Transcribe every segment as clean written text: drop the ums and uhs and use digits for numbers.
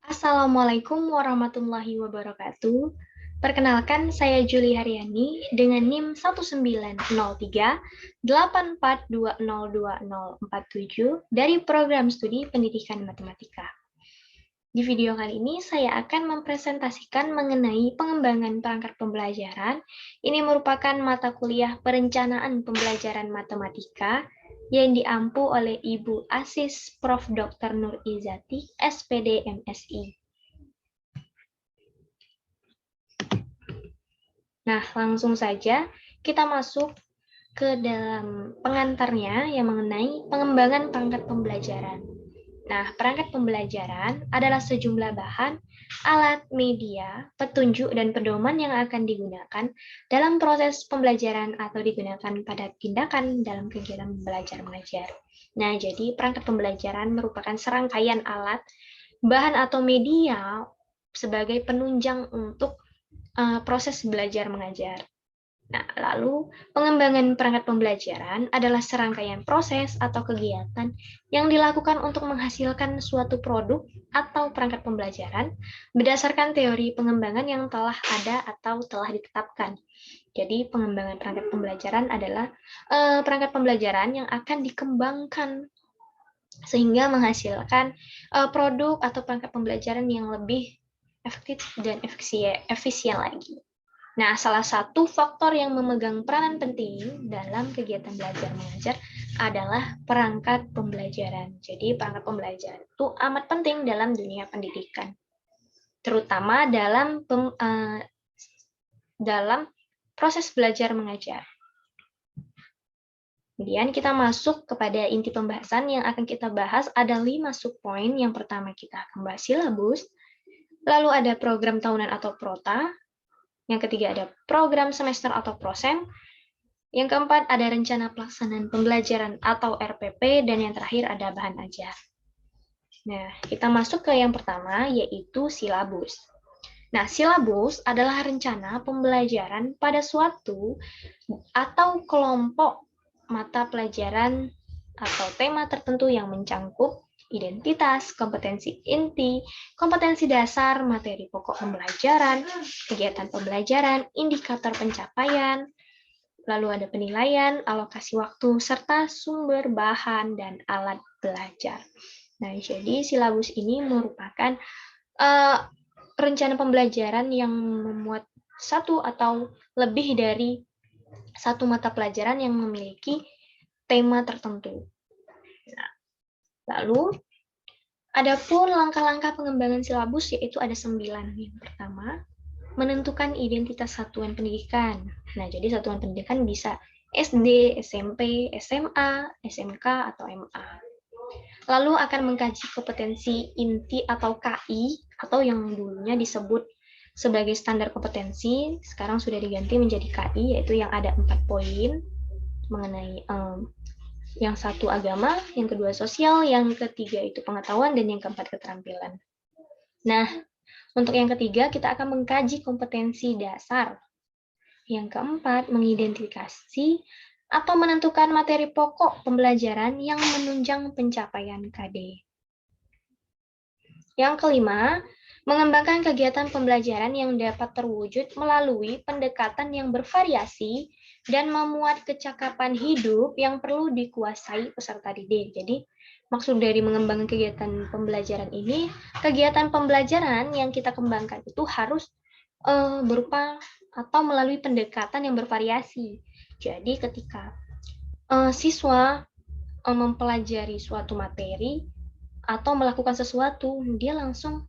Assalamualaikum warahmatullahi wabarakatuh. Perkenalkan, saya Juli Haryani dengan NIM 19038420047 dari Program Studi Pendidikan Matematika. Di video kali ini saya akan mempresentasikan mengenai pengembangan perangkat pembelajaran. Ini merupakan mata kuliah perencanaan pembelajaran matematika yang diampu oleh Ibu Asis Prof. Dr. Nur Izati, SPD MSI. Nah, langsung saja kita masuk ke dalam pengantarnya yang mengenai pengembangan perangkat pembelajaran. Nah, perangkat pembelajaran adalah sejumlah bahan, alat, media, petunjuk, dan pedoman yang akan digunakan dalam proses pembelajaran atau digunakan pada tindakan dalam kegiatan belajar mengajar. Nah, jadi perangkat pembelajaran merupakan serangkaian alat, bahan atau media sebagai penunjang untuk proses belajar mengajar. Nah, lalu pengembangan perangkat pembelajaran adalah serangkaian proses atau kegiatan yang dilakukan untuk menghasilkan suatu produk atau perangkat pembelajaran berdasarkan teori pengembangan yang telah ada atau telah ditetapkan. Jadi, pengembangan perangkat pembelajaran adalah perangkat pembelajaran yang akan dikembangkan sehingga menghasilkan produk atau perangkat pembelajaran yang lebih efektif dan efisien lagi. Nah, salah satu faktor yang memegang peranan penting dalam kegiatan belajar mengajar adalah perangkat pembelajaran. Jadi, perangkat pembelajaran itu amat penting dalam dunia pendidikan, terutama dalam proses belajar mengajar. Kemudian kita masuk kepada inti pembahasan yang akan kita bahas ada 5 subpoin. Yang pertama kita akan bahas silabus, lalu ada program tahunan atau prota, yang ketiga ada program semester atau prosem. Yang keempat ada rencana pelaksanaan pembelajaran atau RPP. Dan yang terakhir ada bahan ajar. Nah, kita masuk ke yang pertama yaitu silabus. Nah, silabus adalah rencana pembelajaran pada suatu atau kelompok mata pelajaran atau tema tertentu yang mencangkup identitas, kompetensi inti, kompetensi dasar, materi pokok pembelajaran, kegiatan pembelajaran, indikator pencapaian, lalu ada penilaian, alokasi waktu, serta sumber bahan dan alat belajar. Nah, jadi silabus ini merupakan rencana pembelajaran yang memuat satu atau lebih dari satu mata pelajaran yang memiliki tema tertentu. Nah, lalu, adapun langkah-langkah pengembangan silabus yaitu ada 9. Yang pertama, menentukan identitas satuan pendidikan. Nah, jadi satuan pendidikan bisa SD, SMP, SMA, SMK, atau MA. Lalu akan mengkaji kompetensi inti atau KI, atau yang dulunya disebut sebagai standar kompetensi, sekarang sudah diganti menjadi KI, yaitu yang ada 4 poin mengenai yang satu agama, yang kedua sosial, yang ketiga itu pengetahuan, dan yang keempat keterampilan. Nah, untuk yang ketiga kita akan mengkaji kompetensi dasar. Yang keempat, mengidentifikasi atau menentukan materi pokok pembelajaran yang menunjang pencapaian KD. Yang kelima, mengembangkan kegiatan pembelajaran yang dapat terwujud melalui pendekatan yang bervariasi dan memuat kecakapan hidup yang perlu dikuasai peserta didik. Jadi, maksud dari mengembangkan kegiatan pembelajaran ini, kegiatan pembelajaran yang kita kembangkan itu harus berupa atau melalui pendekatan yang bervariasi. Jadi, ketika siswa mempelajari suatu materi atau melakukan sesuatu, dia langsung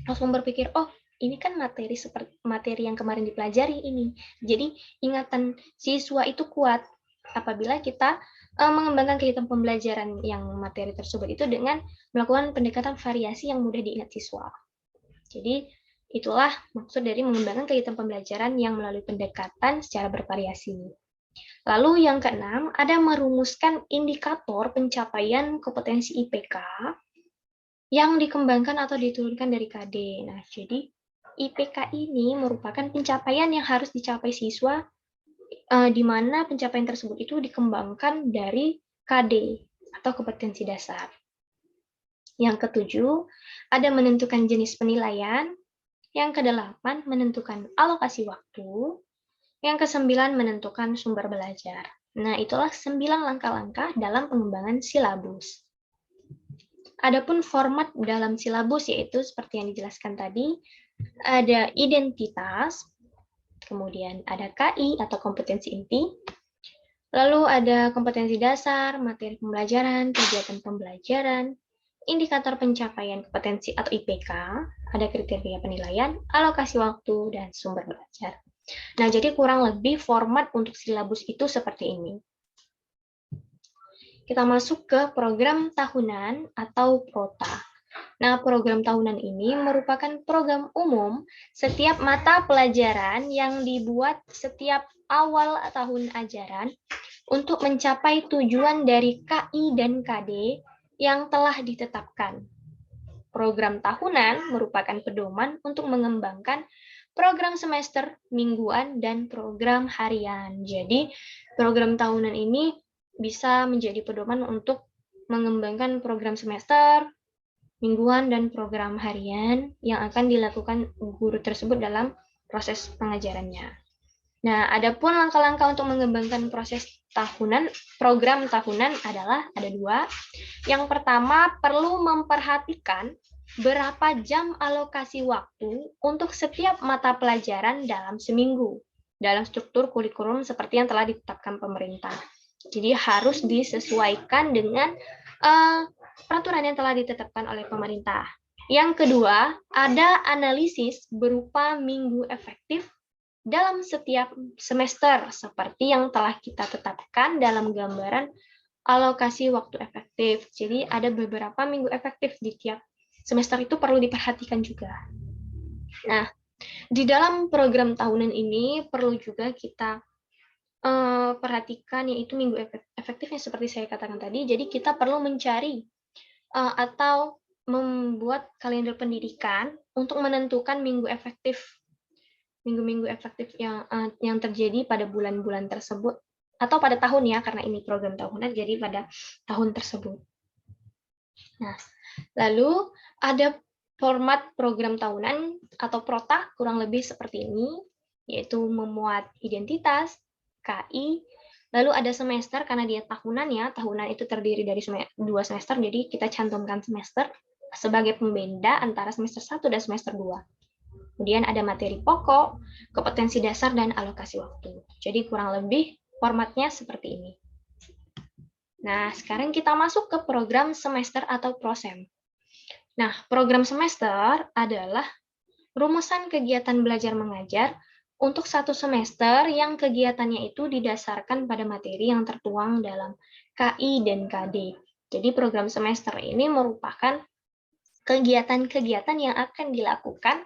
berpikir, oh ini kan materi yang kemarin dipelajari ini. Jadi ingatan siswa itu kuat apabila kita mengembangkan kegiatan pembelajaran yang materi tersebut itu dengan melakukan pendekatan variasi yang mudah diingat siswa. Jadi itulah maksud dari mengembangkan kegiatan pembelajaran yang melalui pendekatan secara bervariasi. Lalu yang keenam, ada merumuskan indikator pencapaian kompetensi IPK yang dikembangkan atau diturunkan dari KD. Nah, jadi IPK ini merupakan pencapaian yang harus dicapai siswa, di mana pencapaian tersebut itu dikembangkan dari KD atau kompetensi dasar. Yang ketujuh, ada menentukan jenis penilaian. Yang kedelapan, menentukan alokasi waktu. Yang kesembilan, menentukan sumber belajar. Nah, itulah 9 langkah-langkah dalam pengembangan silabus. Adapun format dalam silabus yaitu seperti yang dijelaskan tadi, ada identitas, kemudian ada KI atau kompetensi inti, lalu ada kompetensi dasar, materi pembelajaran, kegiatan pembelajaran, indikator pencapaian kompetensi atau IPK, ada kriteria penilaian, alokasi waktu, dan sumber belajar. Nah, jadi kurang lebih format untuk silabus itu seperti ini. Kita masuk ke program tahunan atau PROTA. Nah, program tahunan ini merupakan program umum setiap mata pelajaran yang dibuat setiap awal tahun ajaran untuk mencapai tujuan dari KI dan KD yang telah ditetapkan. Program tahunan merupakan pedoman untuk mengembangkan program semester, mingguan, dan program harian. Jadi, program tahunan ini bisa menjadi pedoman untuk mengembangkan program semester, mingguan, dan program harian yang akan dilakukan guru tersebut dalam proses pengajarannya. Nah, adapun langkah-langkah untuk mengembangkan proses tahunan, program tahunan adalah ada 2. Yang pertama, perlu memperhatikan berapa jam alokasi waktu untuk setiap mata pelajaran dalam seminggu dalam struktur kurikulum seperti yang telah ditetapkan pemerintah. Jadi harus disesuaikan dengan peraturan yang telah ditetapkan oleh pemerintah. Yang kedua, ada analisis berupa minggu efektif dalam setiap semester seperti yang telah kita tetapkan dalam gambaran alokasi waktu efektif. Jadi ada beberapa minggu efektif di tiap semester, itu perlu diperhatikan juga. Nah, di dalam program tahunan ini perlu juga kita perhatikan yaitu minggu efektifnya seperti saya katakan tadi. Jadi kita perlu mencari atau membuat kalender pendidikan untuk menentukan minggu efektif, minggu-minggu efektif yang terjadi pada bulan-bulan tersebut atau pada tahun ya, karena ini program tahunan jadi pada tahun tersebut. Nah, lalu ada format program tahunan atau PROTA kurang lebih seperti ini, yaitu memuat identitas, KI, lalu ada semester karena dia tahunan ya, tahunan itu terdiri dari 2 semester, jadi kita cantumkan semester sebagai pembeda antara semester 1 dan semester 2. Kemudian ada materi pokok, kompetensi dasar, dan alokasi waktu. Jadi kurang lebih formatnya seperti ini. Nah, sekarang kita masuk ke program semester atau prosem. Nah, program semester adalah rumusan kegiatan belajar mengajar untuk satu semester yang kegiatannya itu didasarkan pada materi yang tertuang dalam KI dan KD. Jadi program semester ini merupakan kegiatan-kegiatan yang akan dilakukan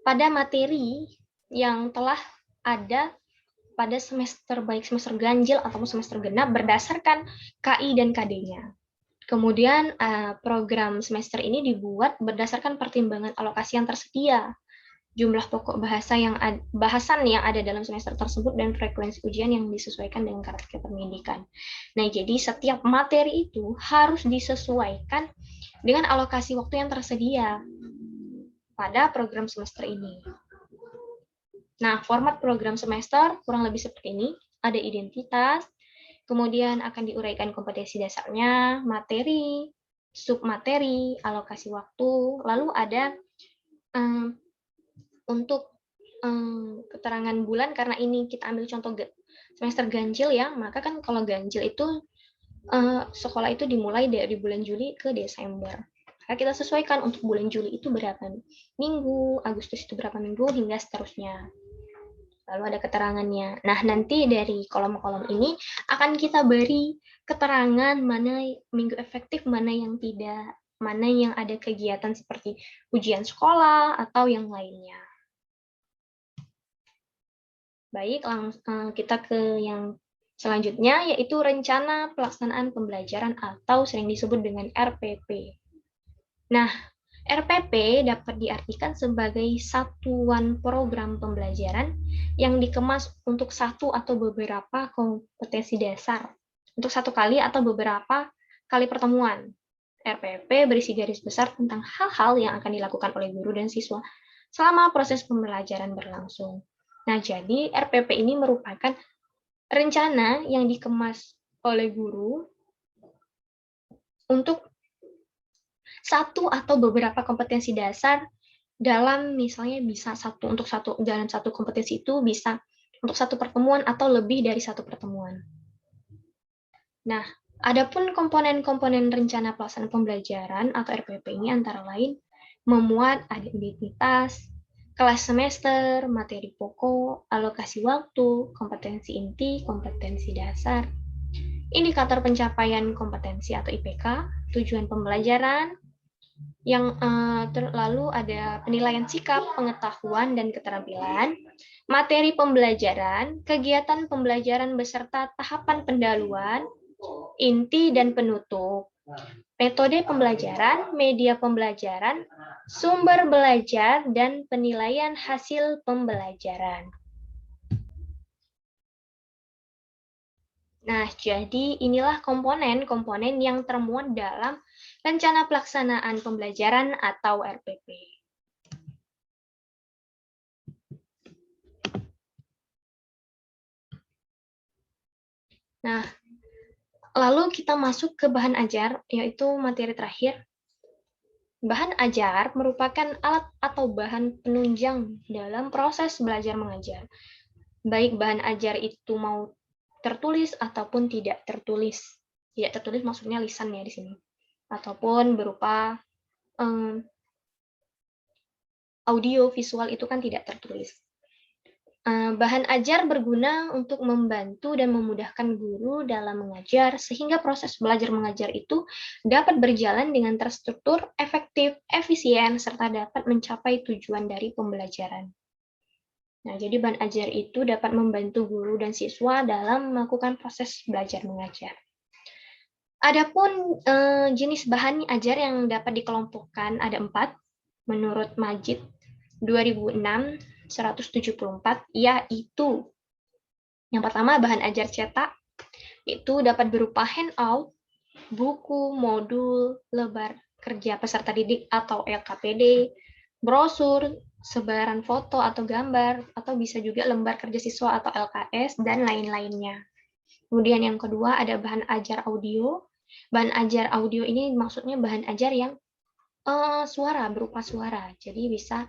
pada materi yang telah ada pada semester, baik semester ganjil ataupun semester genap berdasarkan KI dan KD-nya. Kemudian program semester ini dibuat berdasarkan pertimbangan alokasi yang tersedia, jumlah pokok bahasan yang ada dalam semester tersebut, dan frekuensi ujian yang disesuaikan dengan karakter pendidikan. Nah, jadi setiap materi itu harus disesuaikan dengan alokasi waktu yang tersedia pada program semester ini. Nah, format program semester kurang lebih seperti ini. Ada identitas, kemudian akan diuraikan kompetensi dasarnya, materi, submateri, alokasi waktu, lalu ada untuk keterangan bulan, karena ini kita ambil contoh semester ganjil ya, maka kan kalau ganjil itu sekolah itu dimulai dari bulan Juli ke Desember. Maka kita sesuaikan untuk bulan Juli itu berapa minggu, Agustus itu berapa minggu, hingga seterusnya. Lalu ada keterangannya. Nah, nanti dari kolom-kolom ini akan kita beri keterangan mana minggu efektif, mana yang tidak, mana yang ada kegiatan seperti ujian sekolah atau yang lainnya. Baik, langsung kita ke yang selanjutnya, yaitu rencana pelaksanaan pembelajaran atau sering disebut dengan RPP. Nah, RPP dapat diartikan sebagai satuan program pembelajaran yang dikemas untuk satu atau beberapa kompetensi dasar, untuk satu kali atau beberapa kali pertemuan. RPP berisi garis besar tentang hal-hal yang akan dilakukan oleh guru dan siswa selama proses pembelajaran berlangsung. Nah, jadi RPP ini merupakan rencana yang dikemas oleh guru untuk satu atau beberapa kompetensi dasar dalam misalnya bisa dalam satu kompetensi itu bisa untuk satu pertemuan atau lebih dari satu pertemuan. Nah, adapun komponen-komponen rencana pelaksanaan pembelajaran atau RPP ini antara lain memuat ada identitas, kelas semester, materi pokok, alokasi waktu, kompetensi inti, kompetensi dasar, indikator pencapaian kompetensi atau IPK, tujuan pembelajaran, yang lalu ada penilaian sikap, pengetahuan, dan keterampilan, materi pembelajaran, kegiatan pembelajaran beserta tahapan pendahuluan, inti dan penutup, metode pembelajaran, media pembelajaran, sumber belajar, dan penilaian hasil pembelajaran. Nah, jadi inilah komponen-komponen yang termuat dalam rencana pelaksanaan pembelajaran atau RPP. Nah, lalu kita masuk ke bahan ajar, yaitu materi terakhir. Bahan ajar merupakan alat atau bahan penunjang dalam proses belajar mengajar. Baik bahan ajar itu mau tertulis ataupun tidak tertulis. Tidak tertulis maksudnya lisan ya di sini. Ataupun berupa audio, visual itu kan tidak tertulis. Bahan ajar berguna untuk membantu dan memudahkan guru dalam mengajar, sehingga proses belajar mengajar itu dapat berjalan dengan terstruktur, efektif, efisien, serta dapat mencapai tujuan dari pembelajaran. Nah, jadi bahan ajar itu dapat membantu guru dan siswa dalam melakukan proses belajar mengajar. Adapun jenis bahan ajar yang dapat dikelompokkan ada 4, menurut Majid 2006, 174, yaitu yang pertama bahan ajar cetak, itu dapat berupa handout, buku, modul, lebar kerja peserta didik atau LKPD, brosur, sebaran foto atau gambar, atau bisa juga lembar kerja siswa atau LKS, dan lain-lainnya. Kemudian yang kedua ada bahan ajar audio. Bahan ajar audio ini maksudnya bahan ajar yang suara, berupa suara. Jadi bisa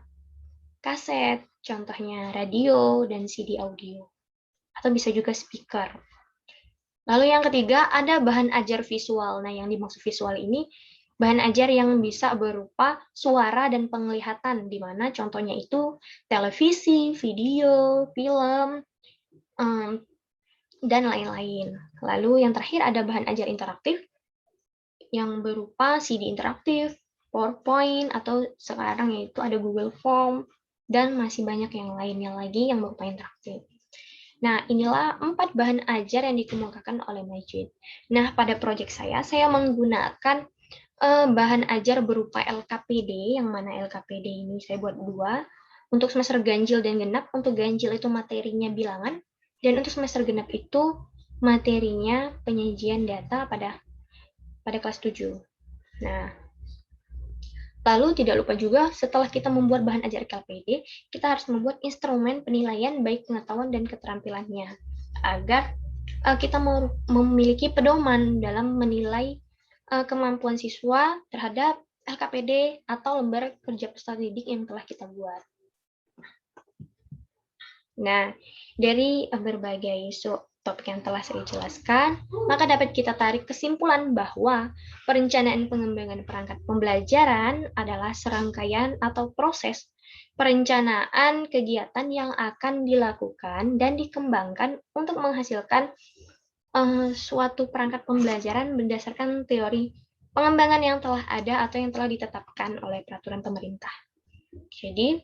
kaset, contohnya radio dan CD audio. Atau bisa juga speaker. Lalu yang ketiga ada bahan ajar visual. Nah, yang dimaksud visual ini bahan ajar yang bisa berupa suara dan penglihatan, di mana contohnya itu televisi, video, film, dan lain-lain. Lalu yang terakhir ada bahan ajar interaktif yang berupa CD interaktif, PowerPoint, atau sekarang yaitu ada Google Form, dan masih banyak yang lainnya lagi yang berupa interaktif. Nah, inilah 4 bahan ajar yang dikemukakan oleh Majid. Nah, pada proyek saya menggunakan bahan ajar berupa LKPD, yang mana LKPD ini saya buat 2, untuk semester ganjil dan genap. Untuk ganjil itu materinya bilangan, dan untuk semester genap itu materinya penyajian data pada kelas 7. Nah, lalu tidak lupa juga setelah kita membuat bahan ajar LKPD, kita harus membuat instrumen penilaian baik pengetahuan dan keterampilannya agar kita memiliki pedoman dalam menilai kemampuan siswa terhadap LKPD atau lembar kerja peserta didik yang telah kita buat. Nah, dari berbagai topik yang telah saya jelaskan, maka dapat kita tarik kesimpulan bahwa perencanaan pengembangan perangkat pembelajaran adalah serangkaian atau proses perencanaan kegiatan yang akan dilakukan dan dikembangkan untuk menghasilkan suatu perangkat pembelajaran berdasarkan teori pengembangan yang telah ada atau yang telah ditetapkan oleh peraturan pemerintah. Jadi,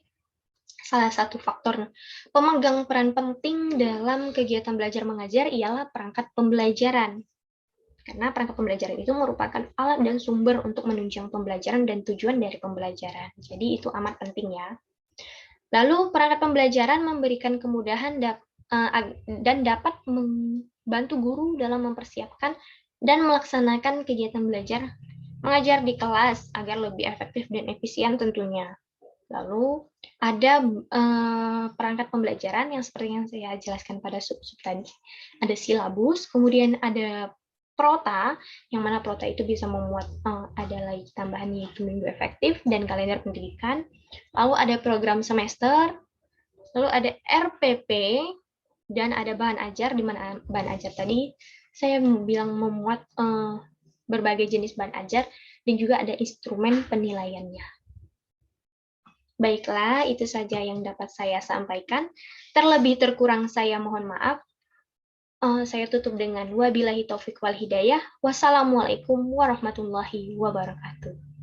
salah satu faktor pemegang peran penting dalam kegiatan belajar mengajar ialah perangkat pembelajaran. Karena perangkat pembelajaran itu merupakan alat dan sumber untuk menunjang pembelajaran dan tujuan dari pembelajaran. Jadi itu amat penting ya. Lalu perangkat pembelajaran memberikan kemudahan dan dapat membantu guru dalam mempersiapkan dan melaksanakan kegiatan belajar mengajar di kelas agar lebih efektif dan efisien tentunya. Lalu ada perangkat pembelajaran yang seperti yang saya jelaskan pada sub-sub tadi. Ada silabus, kemudian ada prota, yang mana prota itu bisa memuat ada lagi tambahan yaitu minggu efektif dan kalender pendidikan. Lalu ada program semester, lalu ada RPP, dan ada bahan ajar, di mana bahan ajar tadi saya bilang memuat berbagai jenis bahan ajar, dan juga ada instrumen penilaiannya. Baiklah, itu saja yang dapat saya sampaikan. Terlebih terkurang saya mohon maaf. Saya tutup dengan wabillahi taufik wal hidayah. Wassalamualaikum warahmatullahi wabarakatuh.